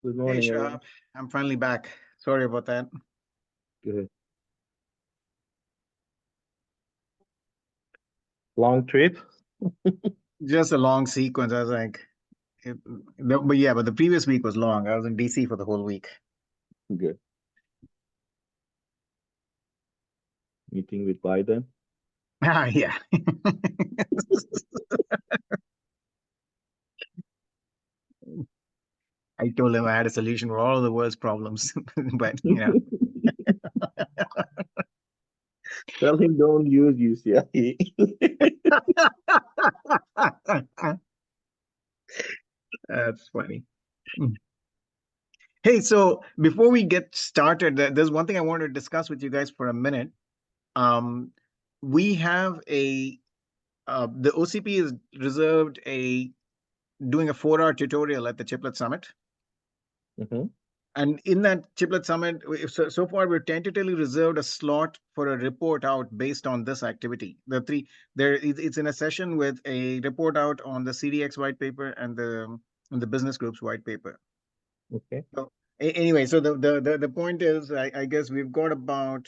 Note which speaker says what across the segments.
Speaker 1: Good
Speaker 2: Hey,
Speaker 1: morning,
Speaker 2: Shahab.
Speaker 1: everyone.
Speaker 2: I'm finally back. Sorry about that.
Speaker 1: Good. Long trip?
Speaker 2: Just a long sequence. I was like, but yeah, but the previous week was long. I was in DC for the whole week.
Speaker 1: Good. Meeting with Biden?
Speaker 2: Ah, yeah. I told him I had a solution for all of the world's problems, but
Speaker 1: Tell him don't use UCI.
Speaker 2: That's funny. Hey, so before we get started, there's one thing I wanted to discuss with you guys for a minute. We have the OCP is reserved doing a 4-hour tutorial at the Chiplet Summit.
Speaker 1: Mhm.
Speaker 2: And in that Chiplet Summit, so far we've tentatively reserved a slot for a report out based on this activity. It's in a session with a report out on the CDX white paper and the business group's white paper.
Speaker 1: Okay.
Speaker 2: So anyway, so the point is, I guess we've got about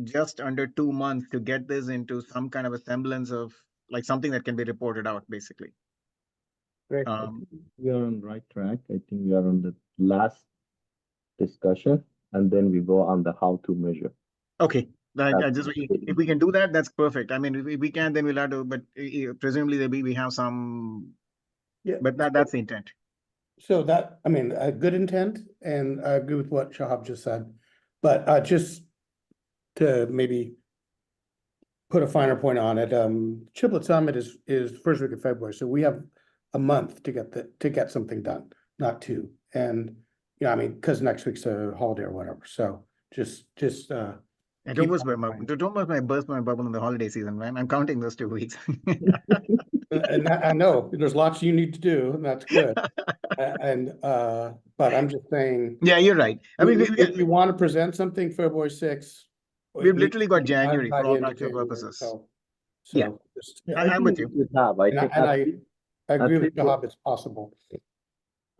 Speaker 2: just under 2 months to get this into some kind of a semblance of like something that can be reported out, basically.
Speaker 1: Great. I think we are on the right track. I think we are on the last discussion, and then we go on the how to measure.
Speaker 2: Okay.
Speaker 1: That's
Speaker 2: If we can do that, that's perfect. I mean, if we can, then we'll have to, but presumably we have some,
Speaker 3: Yeah.
Speaker 2: but that's the intent.
Speaker 3: So that, I mean, a good intent, and I agree with what Shahab just said. But just to maybe put a finer point on it, Chiplet Summit is first week of February, so we have a month to get something done, not two. And I mean, because next week's a holiday or whatever. So just
Speaker 2: Don't burst my bubble in the holiday season, man. I'm counting those 2 weeks.
Speaker 3: and I know there's lots you need to do, and that's good. But I'm just saying.
Speaker 2: Yeah, you're right. I mean,
Speaker 3: If you want to present something February 6th.
Speaker 2: we've literally got January
Speaker 3: by
Speaker 2: for
Speaker 3: the
Speaker 2: all
Speaker 3: end of
Speaker 2: practical
Speaker 3: January,
Speaker 2: purposes.
Speaker 3: So
Speaker 2: Yeah.
Speaker 3: just,
Speaker 2: I'm with you.
Speaker 1: we have. I
Speaker 3: and
Speaker 1: think
Speaker 3: I agree with
Speaker 1: least
Speaker 3: Shahab, it's possible.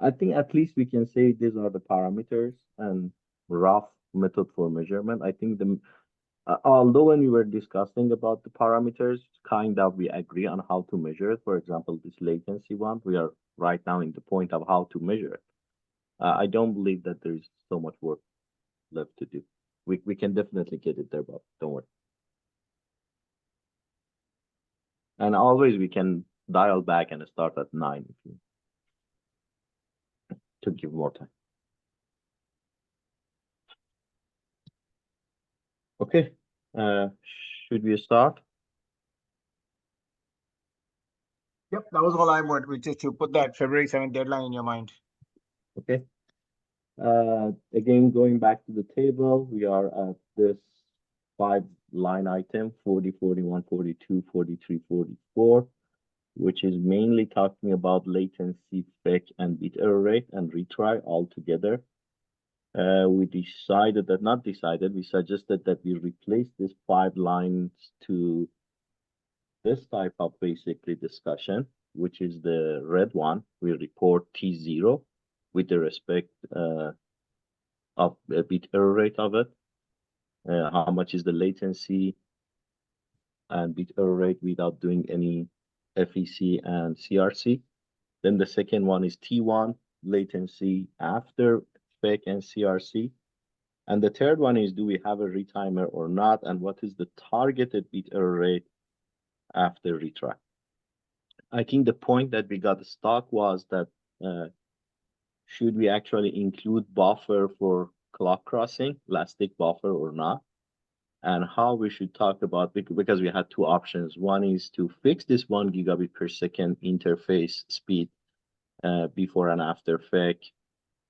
Speaker 1: I think at least we can say these are the parameters and rough method for measurement. I think although when we were discussing about the parameters, kind of we agree on how to measure it. For example, this latency one, we are right now in the point of how to measure it. I don't believe that there is so much work left to do. We can definitely get it there, but don't worry. And always we can dial back and start at 9 if you to give more time. Okay, should we start?
Speaker 2: Yep, that was all I wanted, which is to put that February 7th deadline in your mind.
Speaker 1: Okay. Again, going back to the table, we are at this 5-line item 40, 41, 42, 43, 44, which is mainly talking about latency, FEC, and bit error rate and retry all together. We suggested that we replace these 5 lines to this type of basically discussion, which is the red one. We report T0 with the respect of a bit error rate of it, how much is the latency and bit error rate without doing any FEC and CRC. Then the second one is T1, latency after FEC and CRC. And the third one is, do we have a retimer or not? And what is the targeted bit error rate after retry? I think the point that we got stuck was that should we actually include buffer for clock crossing, elastic buffer or not? And how we should talk about, because we had two options. One is to fix this 1 gigabit per second interface speed before and after FEC,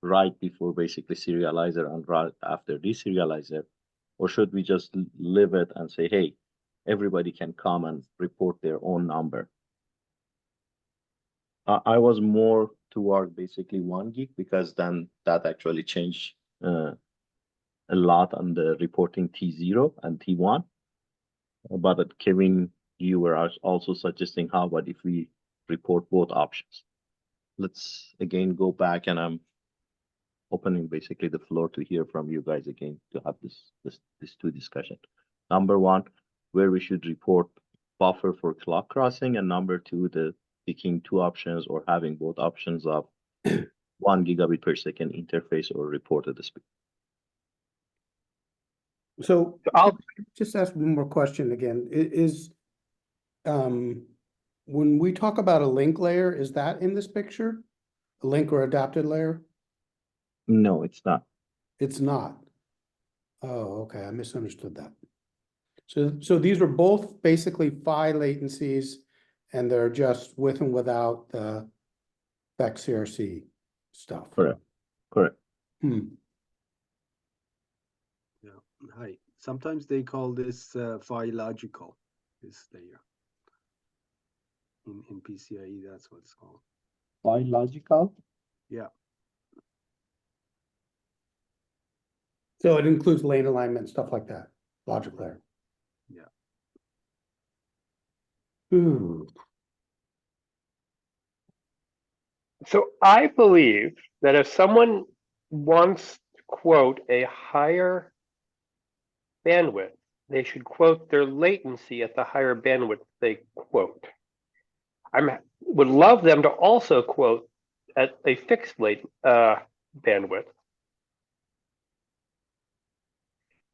Speaker 1: right before basically serializer and right after deserializer, or should we just leave it and say, hey, everybody can come and report their own number? I was more toward basically 1 gig because then that actually changed a lot on the reporting T0 and T1. But Kevin, you were also suggesting how about if we report both options? let's again go back, and I'm opening basically the floor to hear from you guys again to have this two discussion. Number one, where we should report buffer for clock crossing, and number two, the picking two options or having both options of 1 gigabit per second interface or reported speed.
Speaker 3: So
Speaker 4: I'll
Speaker 3: just ask one more question again. When we talk about a link layer, is that in this picture? A link or adapted layer?
Speaker 1: No, it's not.
Speaker 3: It's not. Oh, okay, I misunderstood that. So these are both basically phi latencies, and they're just with and without the XCRC stuff.
Speaker 1: Correct. Correct.
Speaker 3: Hmm.
Speaker 4: Yeah, hi. Sometimes they call this phi logical, this layer. In PCIe, that's what it's called.
Speaker 1: Biological?
Speaker 4: Yeah.
Speaker 3: So it includes lane alignment, stuff like that, logic layer.
Speaker 4: Yeah.
Speaker 3: Ooh.
Speaker 5: So I believe that if someone wants to quote a higher bandwidth, they should quote their latency at the higher bandwidth they quote. I would love them to also quote at a fixed bandwidth.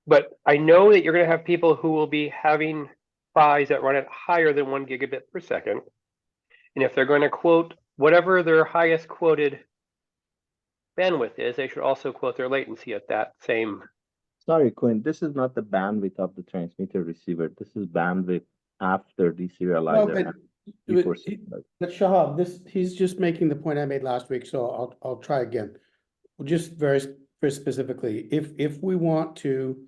Speaker 5: But I know that you're going to have people who will be having PHYs that run at higher than 1 gigabit per second. And if they're going to quote whatever their highest quoted bandwidth is, they should also quote their latency at that same.
Speaker 1: Sorry, Quinn, this is not the bandwidth of the transmitter receiver. This is bandwidth after deserializer.
Speaker 3: But Shahab, he's just making the point I made last week, so I'll try again. Just very specifically, if we want to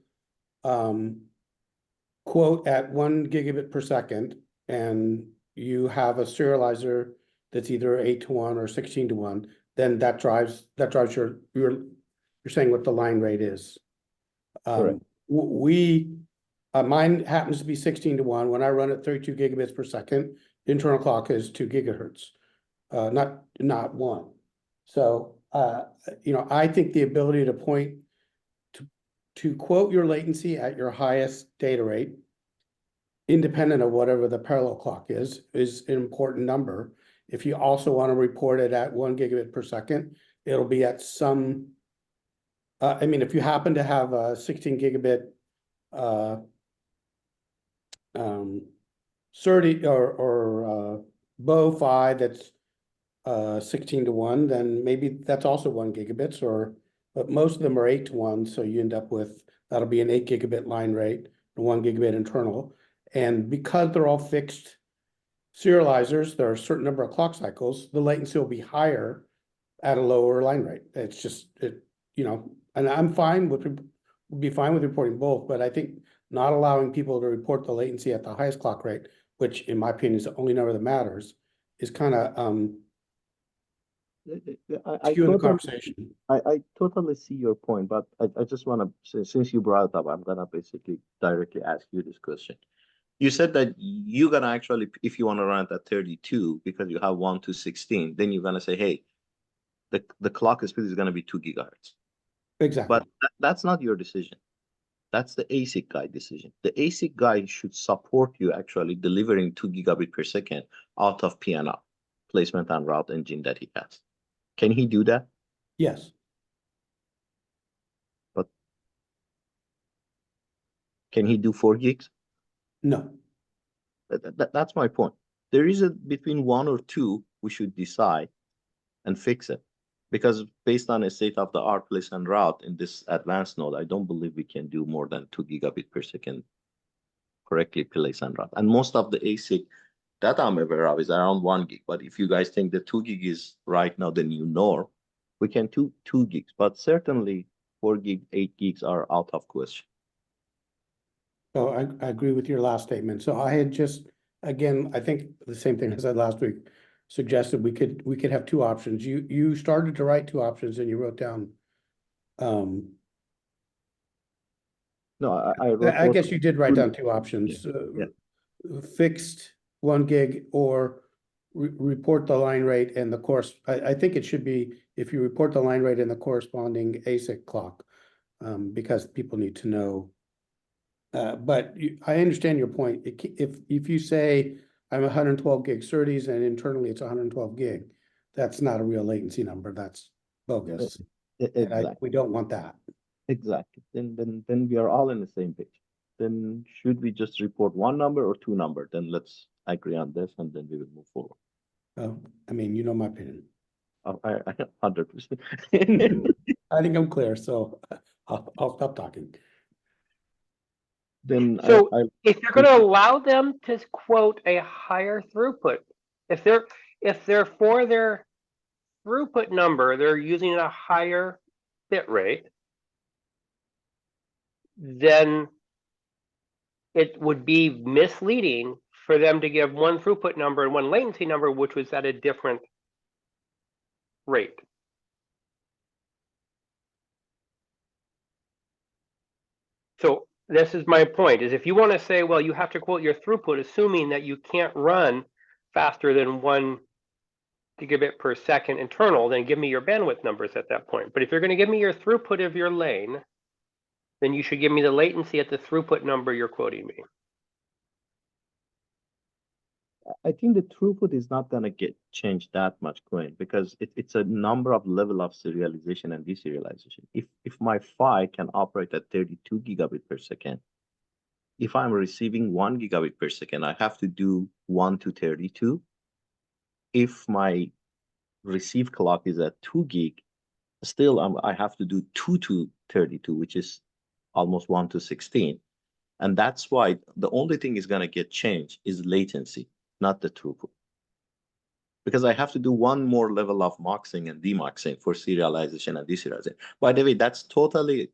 Speaker 3: quote at 1 gigabit per second, and you have a serializer that's either 8-to-1 or 16-to-1, then that drives you're saying what the line rate is.
Speaker 1: Correct.
Speaker 3: Mine happens to be 16-to-1. When I run at 32 gigabits per second, the internal clock is 2 gigahertz, not 1. So I think the ability to point to quote your latency at your highest data rate, independent of whatever the parallel clock is an important number. If you also want to report it at 1 gigabit per second, it'll be at some. If you happen to have a 16 gigabit SerDes or BoW-PHY that's 16-to-1, then maybe that's also 1 gigabits, but most of them are 8-to-1, so you end up with, that'll be an 8 gigabit line rate and 1 gigabit internal. And because they're all fixed serializers, there are a certain number of clock cycles, the latency will be higher at a lower line rate. It's just, and I'm fine with, would be fine with reporting both, but I think not allowing people to report the latency at the highest clock rate, which in my opinion is the only number that matters, is kind of skewing the conversation.
Speaker 1: I totally see your point, but I just want to, since you brought it up, I'm going to basically directly ask you this question. You said that you're going to actually, if you want to run it at 32, because you have 1 to 16, then you're going to say, hey, the clock speed is going to be 2 gigahertz.
Speaker 3: Exactly.
Speaker 1: But that's not your decision. That's the ASIC guy decision. The ASIC guy should support you actually delivering 2 gigabit per second out of PNR, placement and route engine that he has. Can he do that?
Speaker 3: Yes.
Speaker 1: But can he do 4 gigs?
Speaker 3: No.
Speaker 1: That's my point. There is between 1 or 2 we should decide and fix it. Because based on a state-of-the-art place and route in this advanced node, I don't believe we can do more than 2 gigabit per second correctly place and route. And most of the ASIC that I'm aware of is around 1 gig. But if you guys think the 2 gig is right now the new norm, we can do 2 gigs. But certainly 4 gig, 8 gigs are out of question.
Speaker 3: So I agree with your last statement. So I had just, again, I think the same thing I said last week, suggested we could have 2 options. You started to write 2 options and you wrote down.
Speaker 1: No,
Speaker 3: I guess you did write down 2 options.
Speaker 1: Yeah.
Speaker 3: Fixed 1 gig or report the line rate and the course, I think it should be, if you report the line rate and the corresponding ASIC clock, because people need to know. But I understand your point. If you say I'm 112 gig SerDes and internally it's 112 gig, that's not a real latency number. That's bogus. And
Speaker 1: Exactly.
Speaker 3: we don't want that.
Speaker 1: Exactly. Then we are all in the same page. Then should we just report one number or two number? Then let's agree on this, and then we will move forward.
Speaker 3: I mean, you know my opinion.
Speaker 1: I 100%.
Speaker 3: I think I'm clear, so I'll stop talking.
Speaker 1: Then
Speaker 5: So
Speaker 1: I
Speaker 5: if you're going to allow them to quote a higher throughput, if they're for their throughput number, they're using a higher bit rate, then it would be misleading for them to give one throughput number and one latency number, which was at a different rate. So this is my point, is if you want to say, well, you have to quote your throughput, assuming that you can't run faster than 1 gigabit per second internal, then give me your bandwidth numbers at that point. But if you're going to give me your throughput of your lane, then you should give me the latency at the throughput number you're quoting me.
Speaker 1: think the throughput is not gonna get changed that much, Quinn, because it's a number of level of serialization and deserialization. If my PHY can operate at 32 gigabit per second, if I'm receiving 1 gigabit per second, I have to do 1 to 32. If my receive clock is at 2 gig, still I have to do 2 to 32, which is almost 1 to 16. And that's why the only thing is gonna get changed is latency, not the throughput. Because I have to do one more level of muxing and demuxing for serialization and deserialization. By the way, that's totally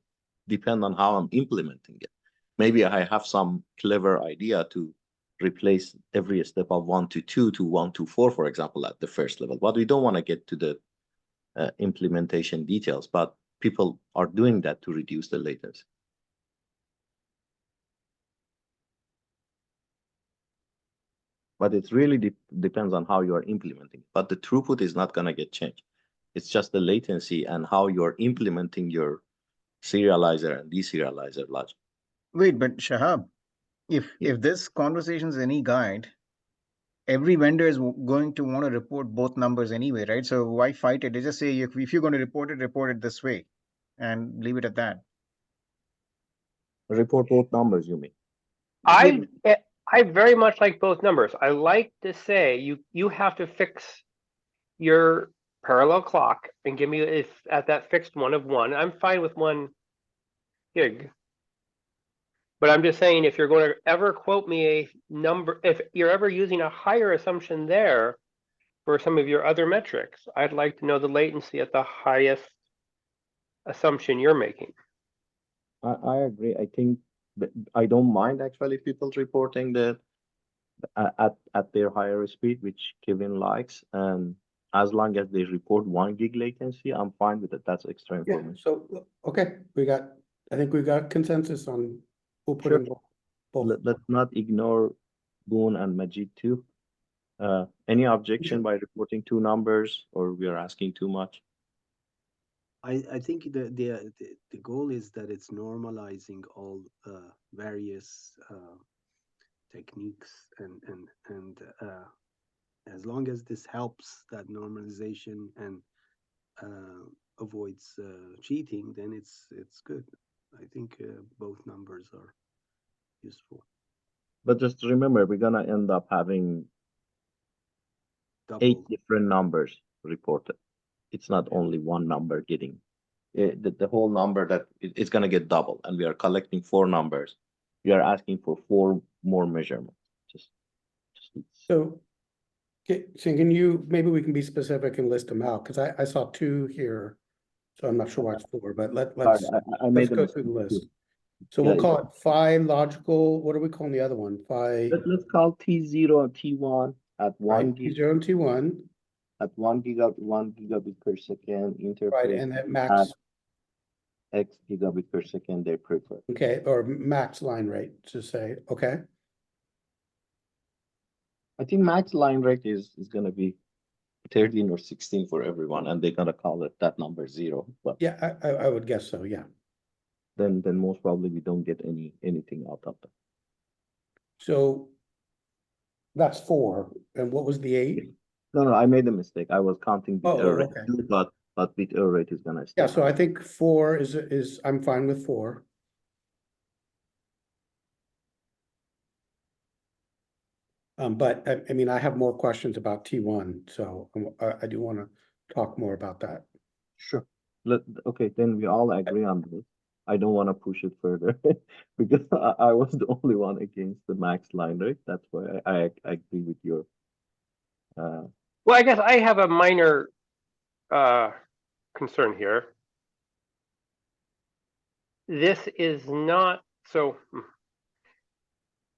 Speaker 1: depend on how I'm implementing it. Maybe I have some clever idea to replace every step of 1 to 2 to 1 to 4, for example, at the first level. But we don't want to get to the implementation details, but people are doing that to reduce the latency. But it really depends on how you are implementing. But the throughput is not going to get changed. It's just the latency and how you're implementing your serializer and deserializer logic.
Speaker 2: Wait, but Shahab, if this conversation is any guide, every vendor is going to want to report both numbers anyway, right? So why fight it? They just say if you're going to report it this way, and leave it at that.
Speaker 1: Report both numbers, you mean?
Speaker 5: I very much like both numbers. I like to say you have to fix your parallel clock and give me if at that fixed one of 1. I'm fine with 1 gig. But I'm just saying, if you're going to ever quote me a number, if you're ever using a higher assumption there for some of your other metrics, I'd like to know the latency at the highest assumption you're making.
Speaker 1: I agree. I think I don't mind actually people reporting that at their higher speed, which Kevin likes, and as long as they report 1 gig latency, I'm fine with it. That's extra
Speaker 3: Yeah,
Speaker 1: information.
Speaker 3: so, okay, I think we got consensus on we'll put in both.
Speaker 1: Let's not ignore Boone and Majid too. Any objection by reporting 2 numbers, or we are asking too much?
Speaker 4: I think the goal is that it's normalizing all various techniques and as long as this helps that normalization and avoids cheating, then it's good. I think both numbers are useful.
Speaker 1: But just remember, we're gonna end up having
Speaker 4: Double.
Speaker 1: 8 different numbers reported. It's not only one number getting the whole number that it's gonna get double, and we are collecting 4 numbers. We are asking for 4 more measurements. Just
Speaker 3: So, can you, maybe we can be specific and list them out, because I saw 2 here, so I'm not sure why it's 4, but let's
Speaker 1: I made
Speaker 3: go
Speaker 1: a
Speaker 3: through the
Speaker 1: mistake
Speaker 3: list.
Speaker 1: too.
Speaker 3: So
Speaker 1: Yeah,
Speaker 3: we'll call it phi logical, what are we calling the other one? Phi,
Speaker 1: Let's call T0 and T1 at 1 gig.
Speaker 3: T0 and T1,
Speaker 1: At 1 gigabit per second interface.
Speaker 3: right, and that max,
Speaker 1: at X gigabit per second they prefer.
Speaker 3: okay, or max line rate, to say, okay?
Speaker 1: I think max line rate is gonna be 13 or 16 for everyone, and they're gonna call it that number 0. But
Speaker 3: Yeah, I would guess so, yeah.
Speaker 1: then most probably we don't get anything out of that.
Speaker 3: So that's 4, and what was the 8?
Speaker 1: No, I made a mistake. I was counting bit
Speaker 3: Oh,
Speaker 1: error rate,
Speaker 3: okay.
Speaker 1: too, but bit error rate is gonna stay.
Speaker 3: Yeah, so I think 4 is, I'm fine with 4. But I mean, I have more questions about T1, so I do want to talk more about that.
Speaker 1: Sure. Okay, then we all agree on this. I don't want to push it further because I was the only one against the max line rate. That's why I agree with your.
Speaker 5: Well, I guess I have a minor concern here. This is not so.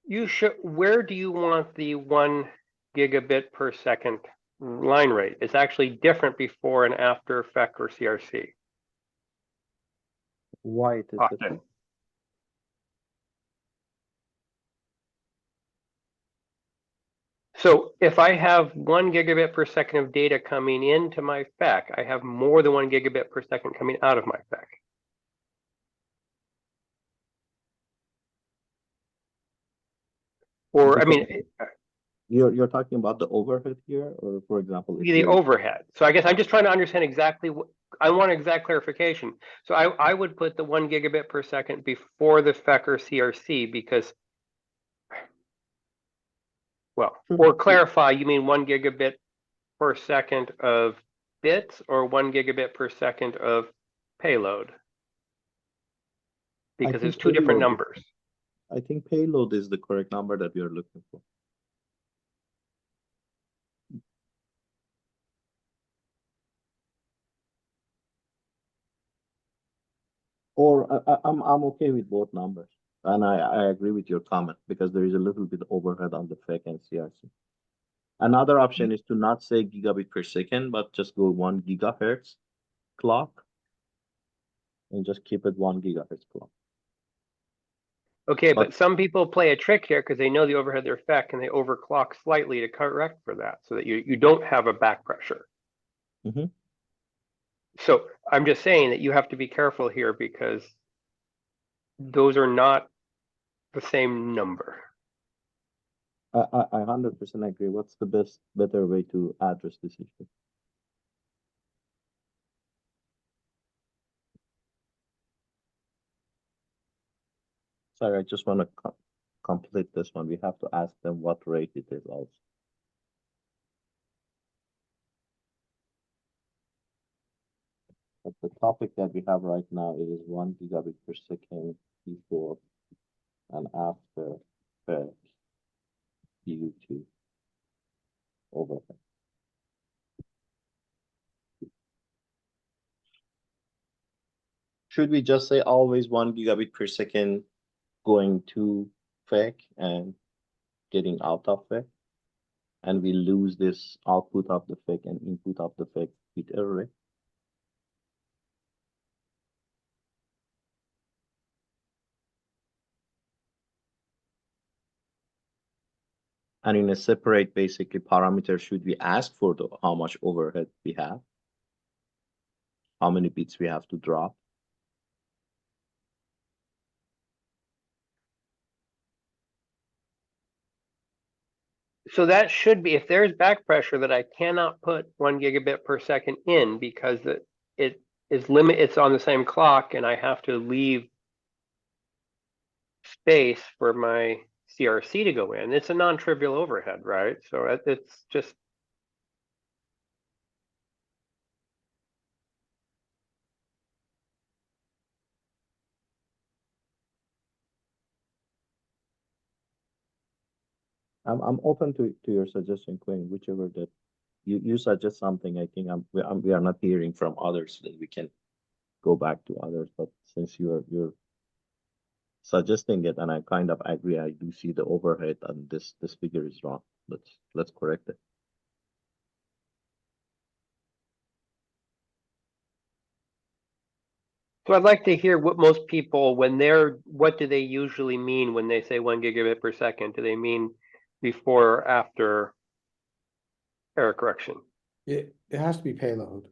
Speaker 5: You should. Where do you want the 1 gigabit per second line rate? It's actually different before and after FEC or CRC.
Speaker 1: Why it is
Speaker 5: Often.
Speaker 1: different?
Speaker 5: So if I have 1 gigabit per second of data coming into my FEC, I have more than 1 gigabit per second coming out of my FEC. Or, I mean,
Speaker 1: You're talking about the overhead here, or for example, if
Speaker 5: the overhead. So I guess I'm just trying to understand exactly what I want exact clarification. So I would put the 1 gigabit per second before the FEC or CRC because, well, or clarify, you mean 1 gigabit per second of bits or 1 gigabit per second of payload? Because it's 2 different numbers.
Speaker 1: I think payload is the correct number that we are looking for. Or I'm okay with both numbers, and I agree with your comment because there is a little bit overhead on the FEC and CRC. Another option is to not say gigabit per second, but just go 1 gigahertz clock, and just keep it 1 gigahertz clock.
Speaker 5: Okay, but some people play a trick here because they know the overhead their FEC and they overclock slightly to correct for that so that you don't have a back pressure.
Speaker 1: Mm-hmm.
Speaker 5: So I'm just saying that you have to be careful here because those are not the same number.
Speaker 1: I 100% agree. What's the better way to address this issue? Sorry, I just want to complete this one. We have to ask them what rate it is also. But the topic that we have right now is 1 gigabit per second before and after FEC due to overhead. Should we just say always 1 gigabit per second going to FEC and getting out of FEC? And we lose this output of the FEC and input of the FEC bit error rate? And in a separate basically parameter, should we ask for how much overhead we have? How many bits we have to drop?
Speaker 5: So that should be, if there's back pressure that I cannot put 1 gigabit per second in because it is it's on the same clock and I have to leave space for my CRC to go in, it's a non-trivial overhead, right? So it's just.
Speaker 1: I'm open to your suggestion, Quinn, whichever that you suggest something. I think we are not hearing from others that we can go back to others. But since you're suggesting it, and I kind of agree, I do see the overhead, and this figure is wrong. Let's correct it.
Speaker 5: So I'd like to hear what most people, what do they usually mean when they say 1 gigabit per second? Do they mean before or after error correction?
Speaker 3: It has to be payload.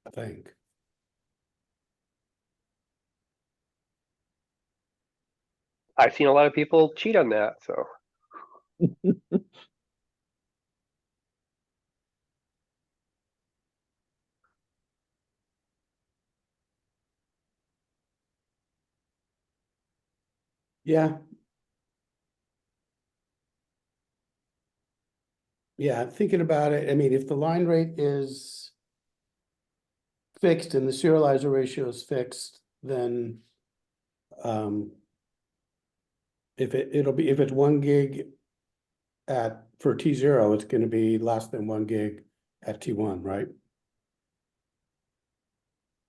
Speaker 3: I think.
Speaker 5: I've seen a lot of people cheat on that, so.
Speaker 3: Yeah. Yeah, thinking about it, I mean, if the line rate is fixed and the serializer ratio is fixed, then if it's 1 gig for T0, it's gonna be less than 1 gig at T1, right?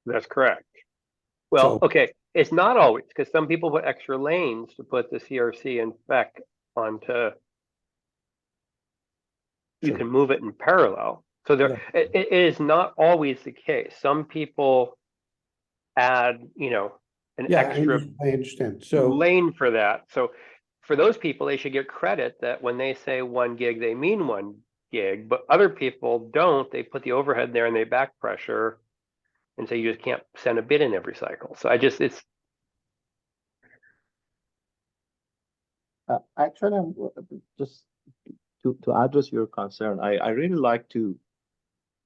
Speaker 5: That's correct. Well,
Speaker 3: So-
Speaker 5: okay, it's not always, because some people put extra lanes to put the CRC and FEC onto. You
Speaker 3: Sure.
Speaker 5: can move it in parallel. So there,
Speaker 3: Yeah.
Speaker 5: it is not always the case. Some people add, an
Speaker 3: Yeah,
Speaker 5: extra
Speaker 3: I understand, so,
Speaker 5: lane for that. So for those people, they should get credit that when they say 1 gig, they mean 1 gig, but other people don't. They put the overhead there and they back pressure and say you just can't send a bit in every cycle. So it's
Speaker 1: Actually, just to address your concern, I really like to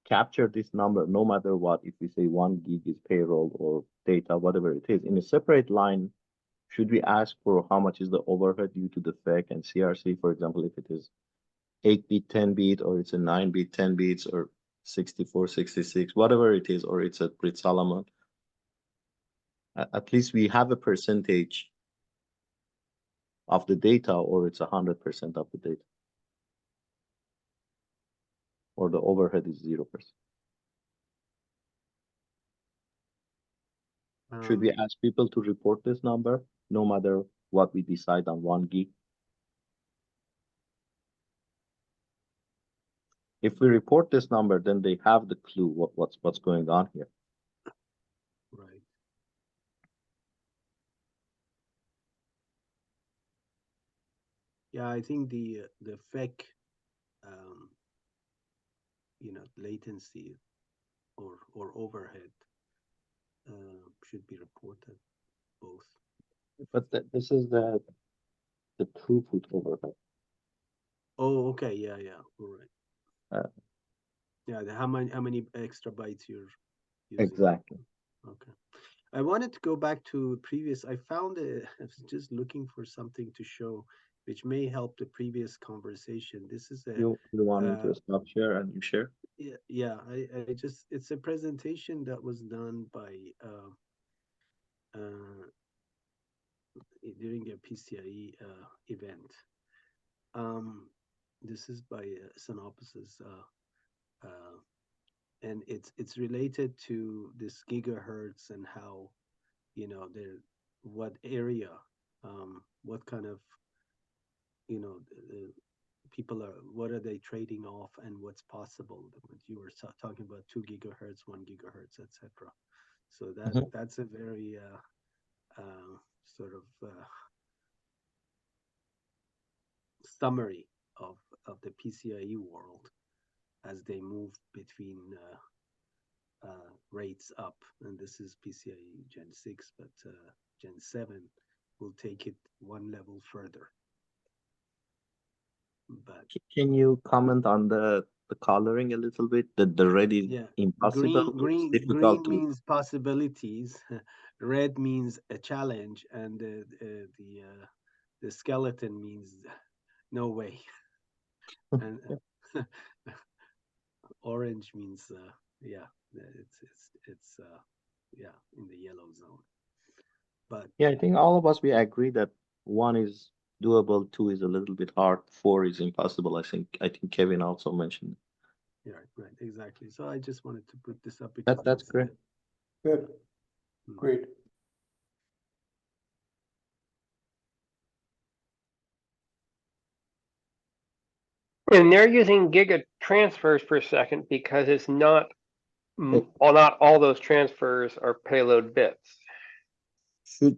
Speaker 1: capture this number no matter what. If we say 1 gig is payroll or data, whatever it is, in a separate line, should we ask for how much is the overhead due to the FEC and CRC? For example, if it is 8-bit, 10-bit, or it's a 9-bit, 10 bits, or 64, 66, whatever it is, or it's a Brit Solomon. At least we have a percentage of the data, or it's 100% of the data, or the overhead is 0%. Should we ask people to report this number no matter what we decide on 1 gig? If we report this number, then they have the clue what's going on here.
Speaker 4: Right. Yeah, I think the FEC, latency or overhead should be reported both.
Speaker 1: But this is the throughput overhead.
Speaker 4: Oh, okay, yeah, all right. Yeah, how many extra bytes you're using.
Speaker 1: Exactly.
Speaker 4: Okay. I wanted to go back to previous. I was just looking for something to show, which may help the previous conversation. This is
Speaker 1: You want me to stop share and you share?
Speaker 4: Yeah. It's a presentation that was done by during a PCIe event. This is by Synopsys, and it's related to this gigahertz and how, what area, what kind of, people what are they trading off, and what's possible. You were talking about 2 gigahertz, 1 gigahertz, etc. So that's a very sort of summary of the PCIe world as they move between rates up. And this is PCIe Gen 6, but Gen 7 will take it one level further. But
Speaker 1: can you comment on the coloring a little bit? The red is impossible.
Speaker 4: Green means possibilities. Red means a challenge, and the skeleton means no way. And orange means it's in the yellow zone. But
Speaker 1: yeah, I think all of us, we agree that 1 is doable, 2 is a little bit hard, 4 is impossible. I think Kevin also mentioned.
Speaker 4: Yeah, right, exactly. So I just wanted to put this up because
Speaker 1: That's great.
Speaker 3: good, great.
Speaker 5: and they're using giga transfers per second because it's not all those transfers are payload bits.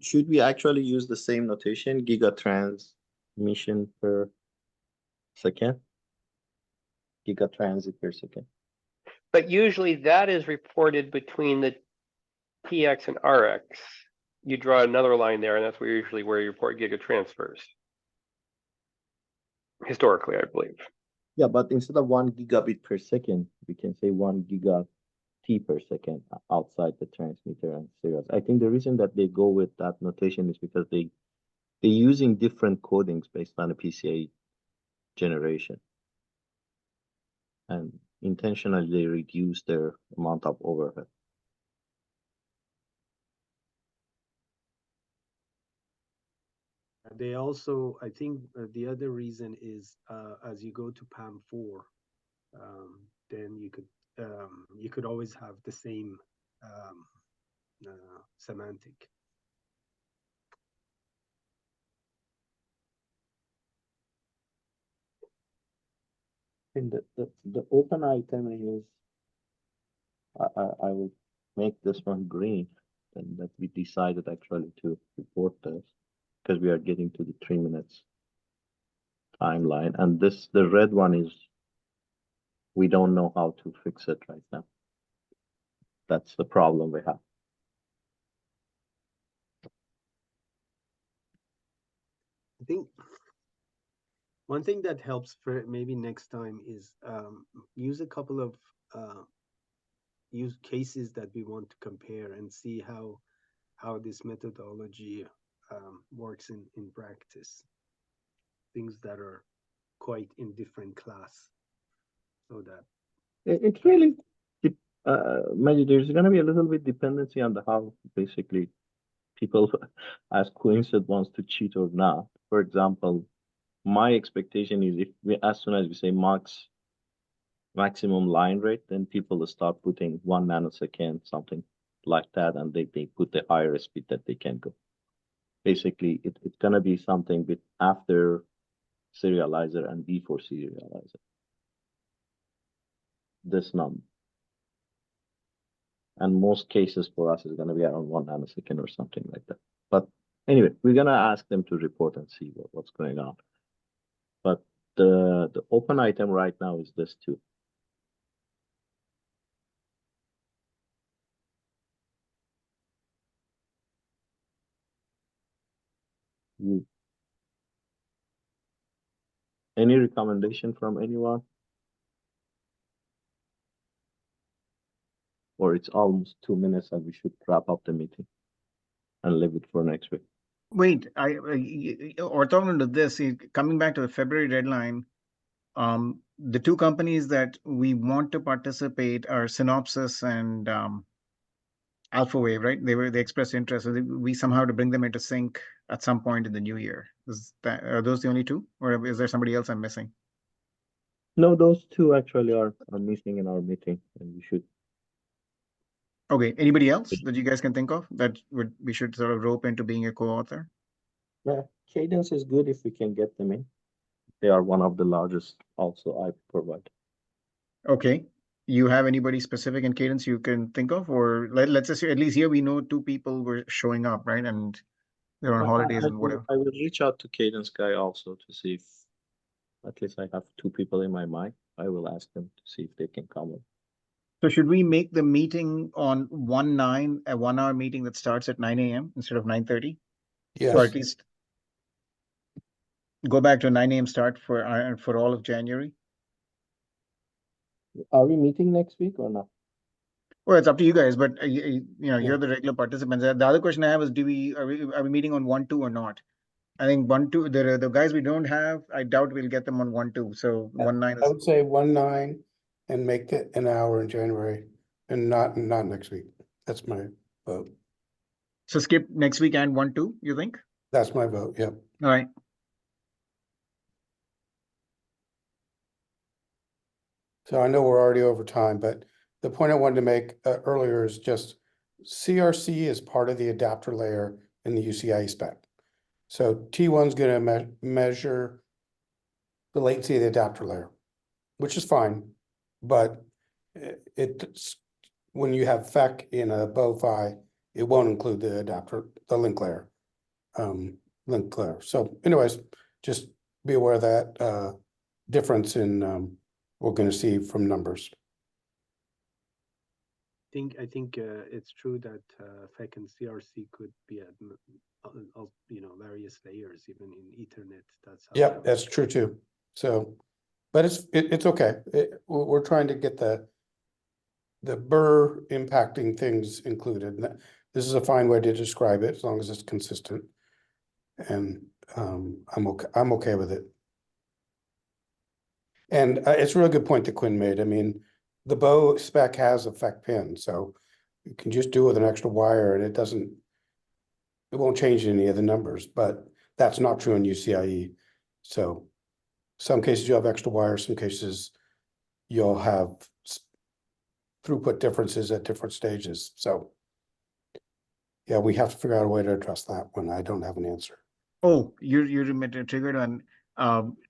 Speaker 1: Should we actually use the same notation, gigatrans mission per second, gigatransit per second.
Speaker 5: But usually that is reported between the TX and RX. You draw another line there, and that's usually where you report gigatransfers. Historically, I believe.
Speaker 1: Yeah, but instead of 1 gigabit per second, we can say 1 giga T per second outside the transmitter and serials. I think the reason that they go with that notation is because they're using different codings based on a PCA generation. And intentionally they reduce their amount of overhead.
Speaker 4: They also, I think the other reason is as you go to PAM4, then you could always have the same semantic.
Speaker 1: And the open item is, I will make this one green, and that we decided actually to report this because we are getting to the 3 minutes timeline. And the red one is, we don't know how to fix it right now. That's the problem we have.
Speaker 4: I think one thing that helps for maybe next time is use a couple of use cases that we want to compare and see how this methodology works in practice. Things that are quite in different class, so that
Speaker 1: It's really, maybe there's going to be a little bit dependency on how basically people ask coincident wants to cheat or not. For example, my expectation is if we, as soon as we say maximum line rate, then people will start putting 1 nanosecond, something like that, and they put the higher speed that they can go. Basically, it's going to be something with after serializer and before serializer. This number. And most cases for us is going to be around 1 nanosecond or something like that. But anyway, we're going to ask them to report and see what's going on. But the open item right now is this too. Any recommendation from anyone? Or it's almost 2 minutes and we should wrap up the meeting and leave it for next week.
Speaker 2: Wait, orthogonal to this, coming back to the February deadline, the two companies that we want to participate are Synopsys and AlphaWave, right? They expressed interest. So we somehow to bring them into sync at some point in the new year. Are those the only two, or is there somebody else I'm missing?
Speaker 1: No, those two actually are missing in our meeting, and we should.
Speaker 2: Okay, anybody else that you guys can think of that we should sort of rope into being a co-author?
Speaker 1: Yeah, Cadence is good if we can get them in. They are one of the largest also I provide.
Speaker 2: Okay. You have anybody specific in Cadence you can think of, or let's assume at least here we know two people were showing up, right? And they're on holidays and whatever.
Speaker 1: I will reach out to Cadence guy also to see if at least I have 2 people in my mind. I will ask them to see if they can come in.
Speaker 2: So should we make the meeting on 1/9 a 1-hour meeting that starts at 9 a.m. instead of 9:30?
Speaker 3: Yes.
Speaker 2: Or at least go back to 9 a.m. start for all of January?
Speaker 1: Are we meeting next week or not?
Speaker 2: Well, it's up to you guys, but you're the regular participants. The other question I have is, are we meeting on 1/2 or not? I think 1/2, the guys we don't have, I doubt we'll get them on 1/2. So 1/9
Speaker 3: I
Speaker 2: is.
Speaker 3: would say 1/9 and make it an hour in January and not next week. That's my vote.
Speaker 2: So skip next week and 1/2, you think?
Speaker 3: That's my vote, yep.
Speaker 2: All right.
Speaker 3: So I know we're already over time, but the point I wanted to make earlier is just CRC is part of the adapter layer in the UCIe spec. So T1's going to measure the latency of the adapter layer, which is fine, but it's when you have FEC in a BOFI, it won't include the adapter, the link layer. So anyways, just be aware of that difference in we're going to see from numbers.
Speaker 4: I think it's true that FEC and CRC could be at various layers, even in Ethernet. That's how.
Speaker 3: Yeah, that's true too. So, but it's okay. We're trying to get the burr impacting things included. This is a fine way to describe it, as long as it's consistent. And I'm okay with it. And it's a really good point that Quinn made. I mean, the bow spec has a FEC pin, so you can just do it with an extra wire, and it won't change any of the numbers. But that's not true in UCIe. So some cases you have extra wire, some cases you'll have throughput differences at different stages. So yeah, we have to figure out a way to address that one. I don't have an answer.
Speaker 2: Oh, you triggered on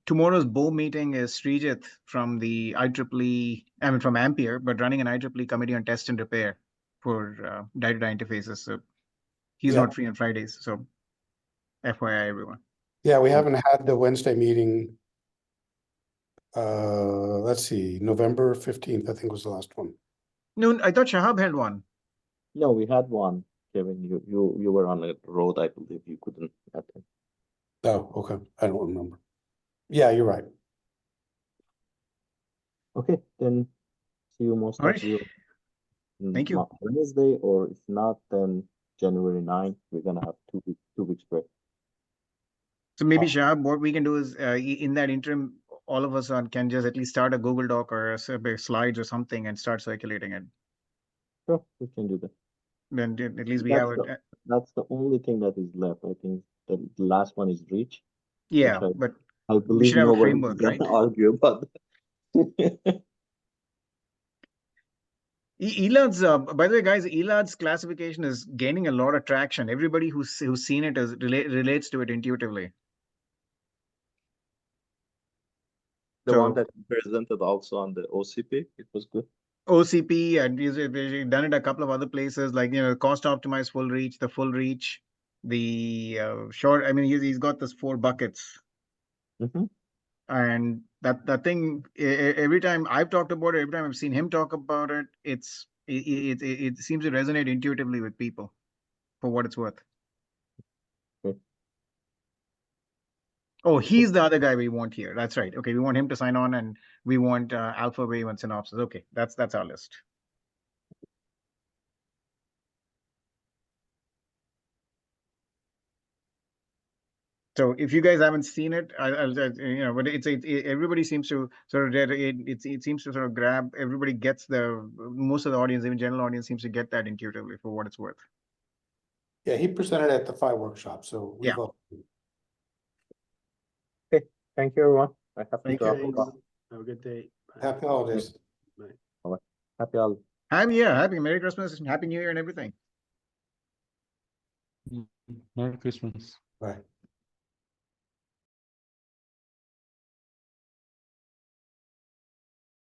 Speaker 2: tomorrow's bow meeting is Srijit from the IEEE, from Ampere, but running an IEEE committee on test and repair for die-to-die interfaces. So he's not free on Fridays. So FYI, everyone.
Speaker 3: Yeah, we haven't had the Wednesday meeting. Let's see, November 15th, I think was the last one.
Speaker 2: No, I thought Shahab had one.
Speaker 1: No, we had one, Kevin. You were on the road, I believe. You couldn't attend.
Speaker 3: Oh, okay. I don't remember. Yeah, you're right.
Speaker 1: Okay, then see you most
Speaker 2: All
Speaker 1: of
Speaker 2: right.
Speaker 1: you.
Speaker 2: Thank you.
Speaker 1: Wednesday, or if not, then January 9th. We're gonna have 2 weeks break.
Speaker 2: So maybe Shahab, what we can do is in that interim, all of us can just at least start a Google Doc or slides or something and start circulating it.
Speaker 1: Sure, we can do that.
Speaker 2: Then at least we have it.
Speaker 1: That's the only thing that is left. I think the last one is reach.
Speaker 2: Yeah, but
Speaker 1: I
Speaker 2: we
Speaker 1: believe
Speaker 2: should have a
Speaker 1: nobody
Speaker 2: framework, right?
Speaker 1: argue about that.
Speaker 2: ELAD's, by the way, guys, ELAD's classification is gaining a lot of traction. Everybody who's seen it relates to it intuitively.
Speaker 1: The one that presented also on the OCP, it was good.
Speaker 2: OCP, and we've done it a couple of other places, like, cost optimized full reach, the full reach, the short. I mean, he's got those 4 buckets.
Speaker 1: Mm-hmm.
Speaker 2: And that thing, every time I've talked about it, every time I've seen him talk about it, it seems to resonate intuitively with people, for what it's worth.
Speaker 1: Okay.
Speaker 2: Oh, he's the other guy we want here. That's right. Okay, we want him to sign on, and we want Alpha Wave and Synopsys. Okay, that's our list. So if you guys haven't seen it, but everybody seems to sort of it seems to sort of grab. Everybody gets most of the audience, even general audience, seems to get that intuitively, for what it's worth.
Speaker 3: Yeah, he presented at the FI workshop, so we've all.
Speaker 1: Okay, thank you, everyone. I have to
Speaker 2: Thank
Speaker 1: drop.
Speaker 2: you.
Speaker 4: Have a good day. Bye.
Speaker 3: Happy holidays.
Speaker 4: Bye.
Speaker 1: Happy holidays.
Speaker 2: Happy Merry Christmas and Happy New Year and everything.
Speaker 6: Merry Christmas.
Speaker 3: Bye.